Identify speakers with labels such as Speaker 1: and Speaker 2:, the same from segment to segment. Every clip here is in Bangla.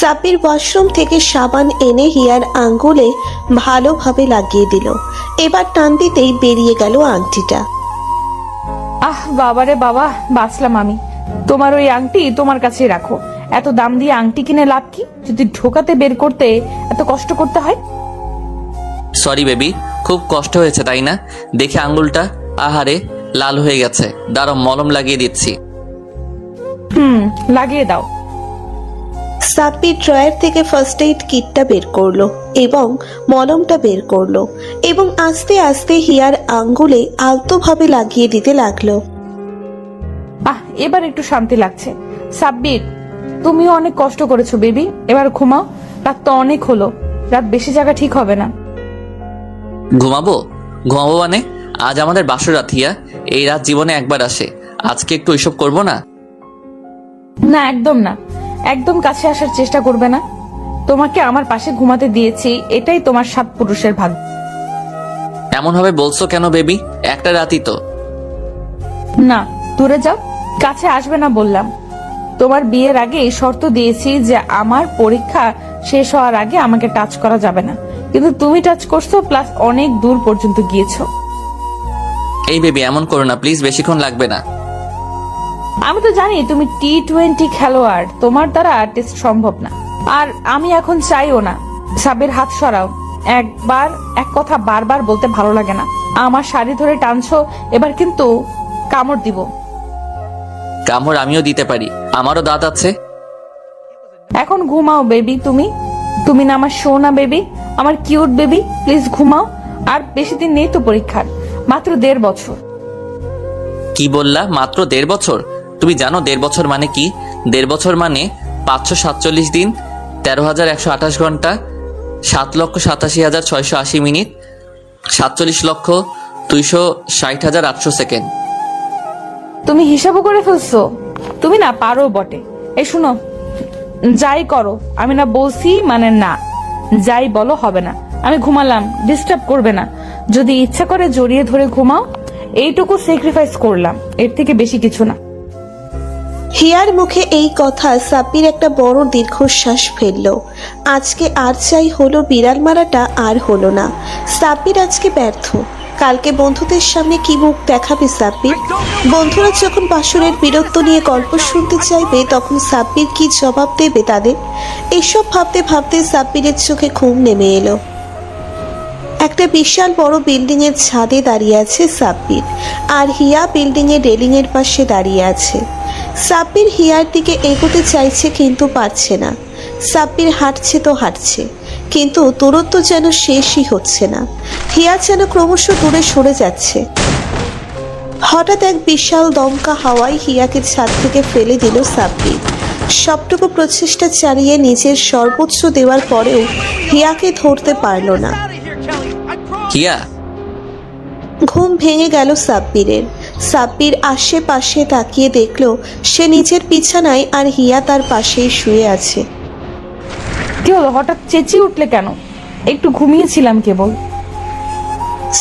Speaker 1: সাব্বির ওয়াশরুম থেকে সাবান এনে হিয়ার আঙ্গুলে ভালোভাবে লাগিয়ে দিল। এবার টান দিতেই বেরিয়ে গেল আংটিটা।
Speaker 2: আহ বাবারে বাবা, বাঁচলাম আমি। তোমার ওই আংটি তোমার কাছে রাখো। এত দাম দিয়ে আংটি কিনে লাভ কি যদি ঢোকাতে বের করতে এত কষ্ট করতে হয়?
Speaker 3: সরি বেবি, খুব কষ্ট হয়েছে তাই না? দেখে আঙ্গুলটা আহারে লাল হয়ে গেছে। দাঁড়াও, মলম লাগিয়ে দিচ্ছি।
Speaker 2: লাগিয়ে দাও।
Speaker 1: সাব্বির ড্রয়ার থেকে ফার্স্ট এইড কিটটা বের করলো এবং মলমটা বের করলো এবং আস্তে আস্তে হিয়ার আঙ্গুলে আলতোভাবে লাগিয়ে দিতে লাগলো।
Speaker 2: এবার একটু শান্তি লাগছে। সাব্বির, তুমিও অনেক কষ্ট করেছো বেবি, এবার ঘুমাও। রাত তো অনেক হলো, রাত বেশি জায়গা ঠিক হবে না।
Speaker 3: ঘুমাবো ঘুমাবো মানে? আজ আমাদের বাসর রাত হিয়া। এই রাত জীবনে একবার আসে, আজকে একটু ওইসব করবো না?
Speaker 2: না, একদম না। একদম কাছে আসার চেষ্টা করবে না। তোমাকে আমার পাশে ঘুমাতে দিয়েছি, এটাই তোমার সাত পুরুষের ভাগ্য।
Speaker 3: এমন ভাবে বলছো কেন বেবি? একটা রাতই তো।
Speaker 2: না, দূরে যাও, কাছে আসবে না বললাম। তোমার বিয়ের আগে শর্ত দিয়েছি যে আমার পরীক্ষা শেষ হওয়ার আগে আমাকে টাচ করা যাবে না, কিন্তু তুমি টাচ করছো, প্লাস অনেক দূর পর্যন্ত গিয়েছো।
Speaker 3: এই বেবি এমন করো না প্লিজ, বেশিক্ষণ লাগবে না।
Speaker 2: আমি তো জানি তুমি টি-20 খেলোয়াড়, তোমার দ্বারা টেস্ট সম্ভব না। আর আমি এখন চাইও না। সাবের হাত সরাও। একবার এক কথা বারবার বলতে ভালো লাগে না। আমার শাড়ি ধরে টানছো, এবার কিন্তু কামড় দিব।
Speaker 3: কামড় আমিও দিতে পারি, আমারও দাঁত আছে।
Speaker 2: এখন ঘুমাও বেবি। তুমি তুমি না আমার সোনা বেবি, আমার কিউট বেবি, প্লিজ ঘুমাও। আর বেশি দিন নেই তো পরীক্ষার, মাত্র 1.5 বছর।
Speaker 3: কি বললা? মাত্র 1.5 বছর? তুমি জানো 1.5 বছর মানে কি? 1.5 বছর মানে 547 দিন, 13,128 ঘন্টা, 7,87,680 মিনিট, 47,260,800 সেকেন্ড।
Speaker 2: তুমি হিসাবও করে ফেলছো? তুমি না পারো বটে। এই শুনো, যাই করো, আমি না বলছি মানে না। যাই বলো হবে না। আমি ঘুমালাম, ডিস্টার্ব করবে না। যদি ইচ্ছা করে জড়িয়ে ধরে ঘুমাও। এইটুকু স্যাক্রিফাইস করলাম, এর থেকে বেশি কিছু না।
Speaker 1: হিয়ার মুখে এই কথা সাব্বির একটা বড় দীর্ঘশ্বাস ফেললো। আজকে আর চাই হলো বিড়াল মারাটা আর হলো না। সাব্বির আজকে ব্যর্থ। কালকে বন্ধুদের সামনে কি মুখ দেখাবে সাব্বির? বন্ধুরা যখন বাসরের বীরত্ব নিয়ে গল্প শুনতে চাইবে তখন সাব্বির কি জবাব দেবে তাদের? এসব ভাবতে ভাবতে সাব্বিরের চোখে ঘুম নেমে এলো। একটা বিশাল বড় বিল্ডিং এর ছাদে দাঁড়িয়ে আছে সাব্বির, আর হিয়া বিল্ডিং এর রেলিং এর পাশে দাঁড়িয়ে আছে। সাব্বির হিয়ার দিকে এগোতে চাইছে কিন্তু পারছে না। সাব্বির হাঁটছে তো হাঁটছে, কিন্তু দূরত্ব যেন শেষই হচ্ছে না। হিয়া যেন ক্রমশ দূরে সরে যাচ্ছে। হঠাৎ এক বিশাল দমকা হাওয়ায় হিয়াকে ছাদ থেকে ফেলে দিল সাব্বির। সবটুকু প্রচেষ্টা চালিয়ে নিজের সর্বোচ্চ দেওয়ার পরেও হিয়াকে ধরতে পারল না।
Speaker 3: হিয়া,
Speaker 1: ঘুম ভেঙে গেল সাব্বিরের। সাব্বির আশেপাশে তাকিয়ে দেখলো সে নিজের বিছানায় আর হিয়া তার পাশেই শুয়ে আছে।
Speaker 2: কি হলো, হঠাৎ চেঁচিয়ে উঠলে কেন? একটু ঘুমিয়েছিলাম কেবল।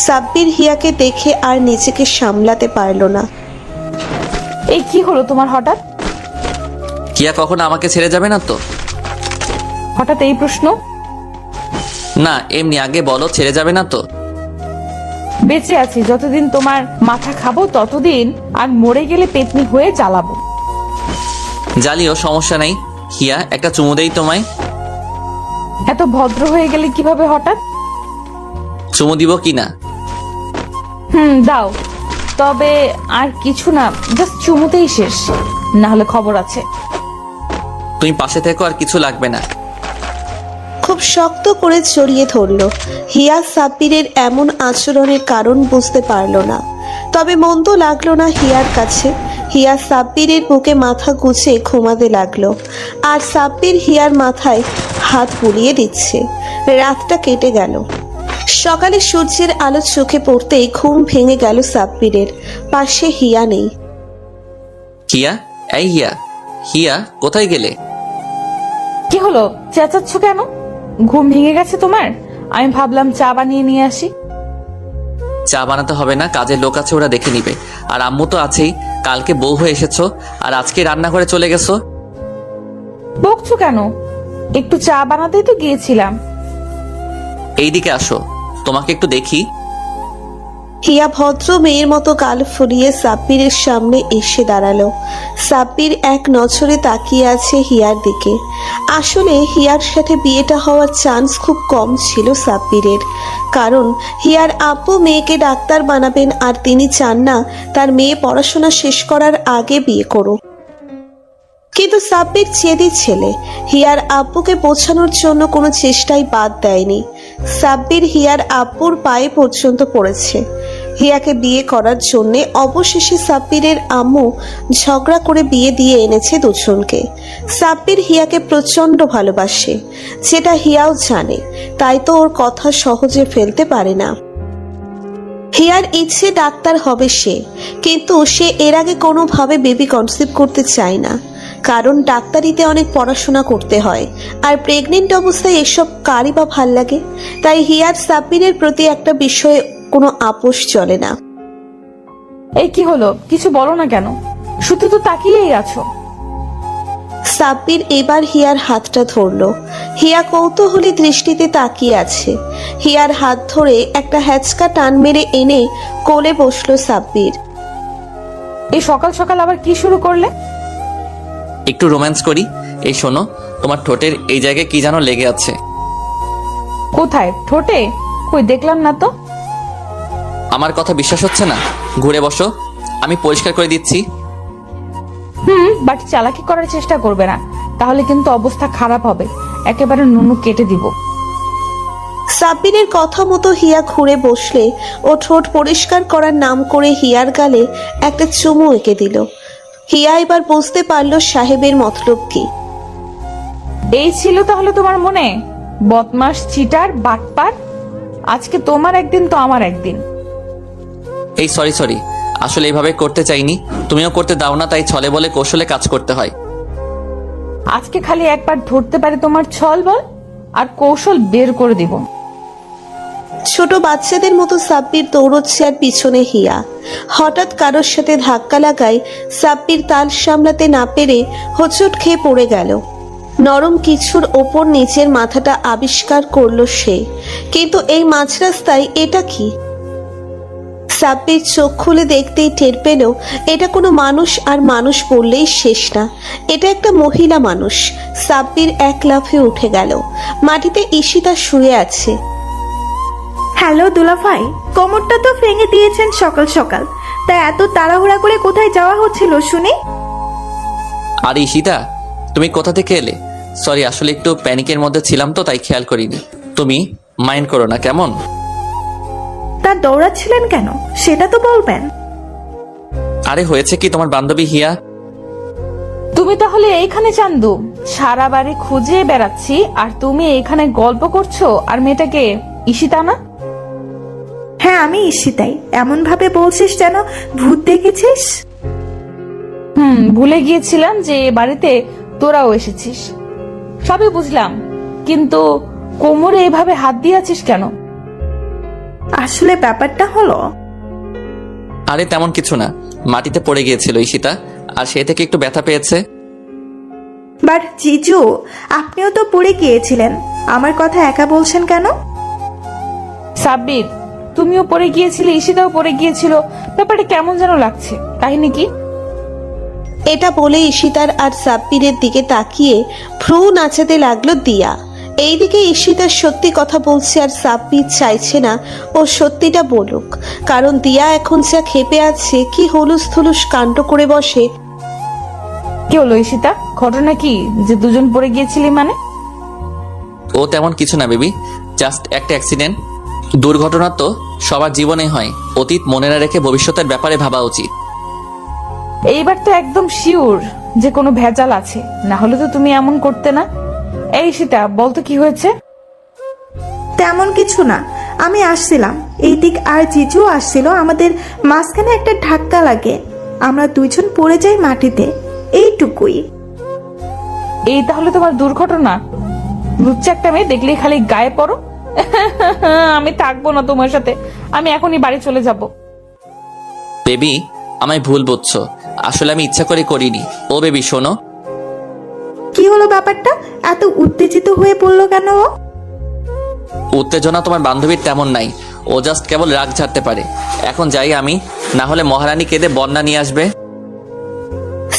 Speaker 1: সাব্বির হিয়াকে দেখে আর নিজেকে সামলাতে পারল না।
Speaker 2: এই কি হলো তোমার হঠাৎ?
Speaker 3: হিয়া কখনো আমাকে ছেড়ে যাবে না তো?
Speaker 2: হঠাৎ এই প্রশ্ন?
Speaker 3: না এমনি, আগে বলো ছেড়ে যাবে না তো?
Speaker 2: বেঁচে আছি যতদিন তোমার মাথা খাবো ততদিন, আর মরে গেলে পেতনি হয়ে জ্বালাবো।
Speaker 3: জ্বালিও, সমস্যা নেই। হিয়া, একটা চুমু দেই তোমায়।
Speaker 2: এত ভদ্র হয়ে গেলে কিভাবে হঠাৎ?
Speaker 3: চুমু দিব কি না?
Speaker 2: দাও। তবে আর কিছু না, জাস্ট চুমুতেই শেষ, না হলে খবর আছে।
Speaker 3: তুমি পাশে থেকো, আর কিছু লাগবে না।
Speaker 1: খুব শক্ত করে জড়িয়ে ধরল। হিয়া সাব্বিরের এমন আচরণের কারণ বুঝতে পারল না, তবে মন্দ লাগলো না হিয়ার কাছে। হিয়া সাব্বিরের বুকে মাথা গুছে ঘুমাতে লাগলো, আর সাব্বির হিয়ার মাথায় হাত বুলিয়ে দিচ্ছে। রাতটা কেটে গেল। সকালে সূর্যের আলো চোখে পড়তেই ঘুম ভেঙে গেল সাব্বিরের। পাশে হিয়া নেই।
Speaker 3: হিয়া, এই হিয়া, হিয়া কোথায় গেলে?
Speaker 2: কি হলো, চেঁচাচ্ছ কেন? ঘুম ভেঙে গেছে তোমার? আমি ভাবলাম চা বানিয়ে নিয়ে আসি।
Speaker 3: চা বানাতে হবে না, কাজের লোক আছে, ওরা দেখে নিবে। আর আম্মু তো আছেই, কালকে বউ হয়ে এসেছো আর আজকে রান্না করে চলে গেছো।
Speaker 2: বকছো কেন? একটু চা বানাতেই তো গিয়েছিলাম।
Speaker 3: এইদিকে আসো, তোমাকে একটু দেখি।
Speaker 1: হিয়া ভদ্র মেয়ের মতো গাল ফুলিয়ে সাব্বিরের সামনে এসে দাঁড়ালো। সাব্বির এক নজরে তাকিয়ে আছে হিয়ার দিকে। আসলে হিয়ার সাথে বিয়েটা হওয়ার চান্স খুব কম ছিল সাব্বিরের, কারণ হিয়ার আব্বু মেয়েকে ডাক্তার বানাবেন আর তিনি চান না তার মেয়ে পড়াশোনা শেষ করার আগে বিয়ে করুক। কিন্তু সাব্বির জেদি ছেলে, হিয়ার আব্বুকে বোঝানোর জন্য কোনো চেষ্টাই বাদ দেয়নি। সাব্বির হিয়ার আব্বুর পায়ে পর্যন্ত পড়েছে হিয়াকে বিয়ে করার জন্যে। অবশেষে সাব্বিরের আম্মু ঝগড়া করে বিয়ে দিয়ে এনেছে দুজনকে। সাব্বির হিয়াকে প্রচণ্ড ভালোবাসে, যেটা হিয়াও জানে, তাই তো ওর কথা সহজে ফেলতে পারে না। হিয়ার ইচ্ছে ডাক্তার হবে সে, কিন্তু সে এর আগে কোনোভাবে বেবি কনসিভ করতে চায় না, কারণ ডাক্তারিতে অনেক পড়াশোনা করতে হয়, আর প্রেগনেন্ট অবস্থায় এসব কারই বা ভাল লাগে। তাই হিয়ার সাব্বিরের প্রতি একটা বিষয়ে কোনো আপোষ চলে না।
Speaker 2: এই কি হলো, কিছু বলো না কেন? শুধু তো তাকিয়েই আছো।
Speaker 1: সাব্বির এবার হিয়ার হাতটা ধরলো। হিয়া কৌতূহলী দৃষ্টিতে তাকিয়ে আছে। হিয়ার হাত ধরে একটা হ্যাচকা টান মেরে এনে কোলে বসলো সাব্বির।
Speaker 2: এই সকাল সকাল আবার কি শুরু করলে?
Speaker 3: একটু রোম্যান্স করি। এই শোনো, তোমার ঠোঁটের এই জায়গায় কি যেন লেগে আছে।
Speaker 2: কোথায়? ঠোঁটে? কই দেখলাম না তো।
Speaker 3: আমার কথা বিশ্বাস হচ্ছে না? ঘুরে বসো, আমি পরিষ্কার করে দিচ্ছি।
Speaker 2: বাট চালাকি করার চেষ্টা করবে না, তাহলে কিন্তু অবস্থা খারাপ হবে। একেবারে নুনু কেটে দিব।
Speaker 1: সাব্বিরের কথা মতো হিয়া ঘুরে বসলে ও ঠোঁট পরিষ্কার করার নাম করে হিয়ার গালে একটা চুমু এঁকে দিল। হিয়া এবার বুঝতে পারলো সাহেবের মতলব কি।
Speaker 2: এই ছিল তাহলে তোমার মনে? বদমাস, চিটার, বাটপার। আজকে তোমার একদিন তো আমার একদিন।
Speaker 3: এই সরি, আসলে এইভাবে করতে চাইনি, তুমিও করতে দাও না, তাই ছলে বলে কৌশলে কাজ করতে হয়।
Speaker 2: আজকে খালি একবার ধরতে পারি তোমার ছল বল, আর কৌশল বের করে দিব।
Speaker 1: ছোট বাচ্চাদের মতো সাব্বির দৌড়চ্ছে আর পিছনে হিয়া। হঠাৎ কারোর সাথে ধাক্কা লাগায় সাব্বির তাল সামলাতে না পেরে হোঁচট খেয়ে পড়ে গেল। নরম কিছুর ওপর নিচের মাথাটা আবিষ্কার করলো সে, কিন্তু এই মাঝ রাস্তায় এটা কি? সাব্বির চোখ খুলে দেখতেই টের পেল এটা কোনো মানুষ, আর মানুষ বললেই শেষ না, এটা একটা মহিলা মানুষ। সাব্বির এক লাফে উঠে গেল। মাটিতে ঈশিতা শুয়ে আছে।
Speaker 4: হ্যালো দুলাভাই, কোমরটা তো ভেঙে দিয়েছেন সকাল সকাল, তা এত তাড়াহুড়া করে কোথায় যাওয়া হচ্ছিল শুনি?
Speaker 3: আর ঈশিতা, তুমি কোথা থেকে এলে? সরি, আসলে একটু প্যানিকের মধ্যে ছিলাম তো, তাই খেয়াল করিনি। তুমি মাইন্ড করো না কেমন?
Speaker 4: তা দৌড়াচ্ছিলেন কেন সেটা তো বলবেন।
Speaker 3: আরে হয়েছে কি, তোমার বান্ধবী হিয়া।
Speaker 2: তুমি তাহলে এইখানে চান্দু? সারা বাড়ি খুঁজে বেড়াচ্ছি আর তুমি এইখানে গল্প করছো। আর মেয়েটাকে ঈশিতা না?
Speaker 4: হ্যাঁ আমি ঈশিতাই। এমন ভাবে বলছিস যেন ভূত দেখেছিস।
Speaker 2: ভুলে গিয়েছিলাম যে এ বাড়িতে তোরাও এসেছিস। সবই বুঝলাম, কিন্তু কোমরে এভাবে হাত দিয়ে আছিস কেন?
Speaker 4: আসলে ব্যাপারটা হলো,
Speaker 3: আরে তেমন কিছু না, মাটিতে পড়ে গিয়েছিল ঈশিতা, আর সে থেকে একটু ব্যথা পেয়েছে।
Speaker 4: বাট জিজু, আপনিও তো পড়ে গিয়েছিলেন, আমার কথা একা বলছেন কেন?
Speaker 2: সাব্বির, তুমিও পড়ে গিয়েছিলে, ঈশিতাও পড়ে গিয়েছিল, ব্যাপারটা কেমন যেন লাগছে। কাহিনী কি?
Speaker 1: এটা বলে ঈশিতার আর সাব্বিরের দিকে তাকিয়ে ভ্রু নাচাতে লাগলো দিয়া। এইদিকে ঈশিতার সত্যি কথা বলছে আর সাব্বির চাইছে না ও সত্যিটা বলুক, কারণ দিয়া এখন যা খেপে আছে, কি হলুস থুলুস কাণ্ড করে বসে।
Speaker 2: কি হলো ঈশিতা? ঘটনা কি যে দুজন পড়ে গিয়েছিলি মানে?
Speaker 3: ও তেমন কিছু না বেবি, জাস্ট একটা অ্যাক্সিডেন্ট। দুর্ঘটনা তো সবার জীবনে হয়, অতীত মনে না রেখে ভবিষ্যতের ব্যাপারে ভাবা উচিত।
Speaker 2: এইবার তো একদম শিওর যে কোনো ভেজাল আছে, না হলে তো তুমি এমন করতে না। এই ঈশিতা, বলতো কি হয়েছে?
Speaker 4: তেমন কিছু না, আমি আসছিলাম এই দিক আর জিজু আসছিল, আমাদের মাঝখানে একটা ধাক্কা লাগে, আমরা দুইজন পড়ে যাই মাটিতে, এইটুকুই।
Speaker 2: এই তাহলে তোমার দুর্ঘটনা? লুচ্চা একটা মেয়ে দেখলেই খালি গায়ে পড়ো। আমি থাকবো না তোমার সাথে, আমি এখনই বাড়ি চলে যাব।
Speaker 3: বেবি, আমায় ভুল বুঝছো, আসলে আমি ইচ্ছা করে করিনি। ও বেবি শোনো।
Speaker 4: কি হলো ব্যাপারটা? এত উত্তেজিত হয়ে পড়লো কেন ও?
Speaker 3: উত্তেজনা তোমার বান্ধবীর তেমন নাই, ও জাস্ট কেবল রাগ ঝাড়তে পারে। এখন যাই আমি, না হলে মহারানী কেঁদে বন্যা নিয়ে আসবে।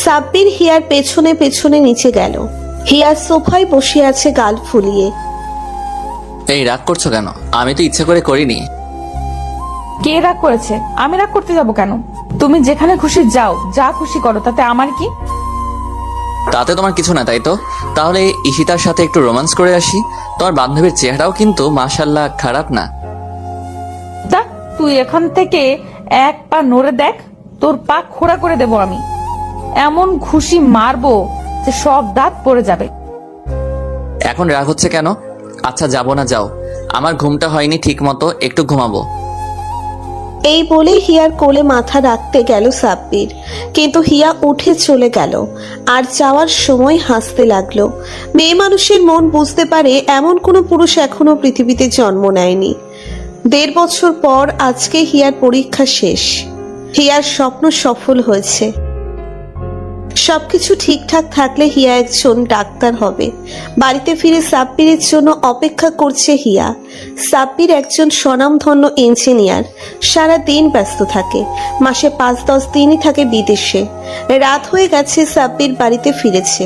Speaker 1: সাব্বির হিয়ার পেছনে পেছনে নিচে গেল। হিয়া সোফায় বসে আছে গাল ফুলিয়ে।
Speaker 3: এই রাগ করছো কেন? আমি তো ইচ্ছে করে করিনি।
Speaker 2: কে রাগ করেছে? আমি রাগ করতে যাব কেন? তুমি যেখানে খুশি যাও, যা খুশি করো, তাতে আমার কি?
Speaker 3: তাতে তোমার কিছু না তাই তো? তাহলে ঈশিতার সাথে একটু রোমান্স করে আসি। তোমার বান্ধবীর চেহারাও কিন্তু মাশাআল্লাহ খারাপ না।
Speaker 2: তা তুই এখান থেকে এক পা নড়ে দেখ, তোর পা খোড়া করে দেব আমি। এমন খুশি মারবো যে সব দাঁত পড়ে যাবে।
Speaker 3: এখন রাগ হচ্ছে কেন? আচ্ছা যাবো না, যাও। আমার ঘুমটা হয়নি ঠিক মতো, একটু ঘুমাবো।
Speaker 1: এই বলে হিয়ার কোলে মাথা রাখতে গেল সাব্বির, কিন্তু হিয়া উঠে চলে গেল আর যাওয়ার সময় হাসতে লাগলো। মেয়ে মানুষের মন বুঝতে পারে এমন কোনো পুরুষ এখনো পৃথিবীতে জন্ম নেয়নি। 1.5 বছর পর আজকে হিয়ার পরীক্ষা শেষ। হিয়ার স্বপ্ন সফল হয়েছে। সবকিছু ঠিকঠাক থাকলে হিয়া একজন ডাক্তার হবে। বাড়িতে ফিরে সাব্বিরের জন্য অপেক্ষা করছে হিয়া। সাব্বির একজন স্বনামধন্য ইঞ্জিনিয়ার, সারা দিন ব্যস্ত থাকে। মাসে 5-10 দিনই থাকে বিদেশে। রাত হয়ে গেছে, সাব্বির বাড়িতে ফিরেছে।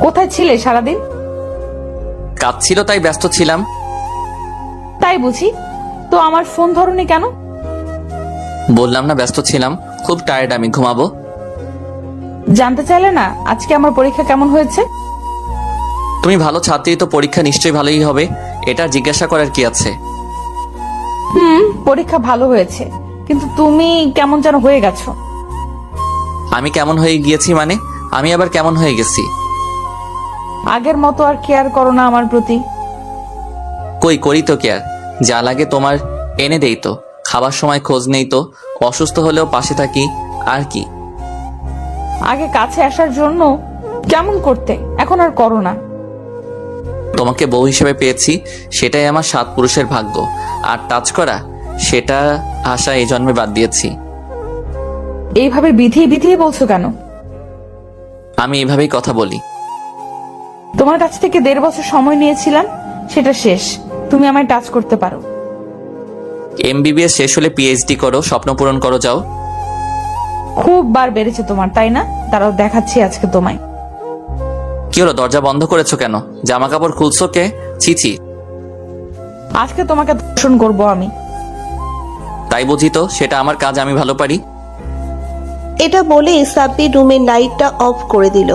Speaker 2: কোথায় ছিলে সারাদিন?
Speaker 3: কাজ ছিল তাই ব্যস্ত ছিলাম।
Speaker 2: তাই বুঝি? তো আমার ফোন ধরনি কেন?
Speaker 3: বললাম না ব্যস্ত ছিলাম, খুব টায়ার্ড, আমি ঘুমাবো।
Speaker 2: জানতে চাইলে না আজকে আমার পরীক্ষা কেমন হয়েছে?
Speaker 3: তুমি ভালো ছাত্রী, তো পরীক্ষা নিশ্চয়ই ভালোই হবে, এটা জিজ্ঞাসা করার কি আছে?
Speaker 2: পরীক্ষা ভালো হয়েছে, কিন্তু তুমি কেমন যেন হয়ে গেছো।
Speaker 3: আমি কেমন হয়ে গিয়েছি মানে? আমি আবার কেমন হয়ে গেছি?
Speaker 2: আগের মতো আর কেয়ার করো না আমার প্রতি।
Speaker 3: কই করি তো কেয়ার, যা লাগে তোমার এনে দেই তো। খাবার সময় খোঁজ নেই তো, অসুস্থ হলেও পাশে থাকি, আর কি।
Speaker 2: আগে কাছে আসার জন্য কেমন করতে, এখন আর করো না।
Speaker 3: তোমাকে বউ হিসেবে পেয়েছি, সেটাই আমার 7 পুরুষের ভাগ্য। আর টাচ করা, সেটা আশা এই জন্মে বাদ দিয়েছি।
Speaker 2: এইভাবে বিধিয়ে বিধিয়ে বলছো কেন?
Speaker 3: আমি এভাবেই কথা বলি।
Speaker 2: তোমার কাছ থেকে 1.5 বছর সময় নিয়েছিলাম, সেটা শেষ। তুমি আমায় টাচ করতে পারো।
Speaker 3: MBBS শেষ হলে PhD করো, স্বপ্ন পূরণ করো, যাও।
Speaker 2: খুব বার বেড়েছে তোমার, তাই না? তারাও দেখাচ্ছি আজকে তোমায়।
Speaker 3: কি হলো, দরজা বন্ধ করেছো কেন? জামা কাপড় খুলছো কে? ছি।
Speaker 2: আজকে তোমাকে ধর্ষণ করব আমি।
Speaker 3: তাই বুঝি তো, সেটা আমার কাজ, আমি ভালো পারি।
Speaker 1: এটা বলে সাব্বির রুমের লাইটটা অফ করে দিল।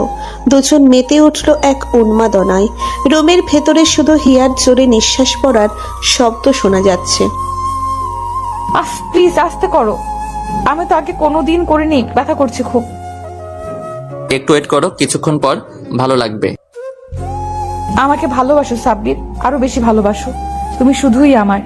Speaker 1: দুজন মেতে উঠল এক উন্মাদনায়। রুমের ভেতরে শুধু হিয়ার জোরে নিঃশ্বাস পড়ার শব্দ শোনা যাচ্ছে।
Speaker 2: প্লিজ আস্তে করো, আমি তো আগে কোনোদিন করিনি, ব্যথা করছে খুব।
Speaker 3: একটু ওয়েট করো, কিছুক্ষণ পর ভালো লাগবে।
Speaker 2: আমাকে ভালোবাসো সাব্বির, আরো বেশি ভালোবাসো। তুমি শুধুই আমার।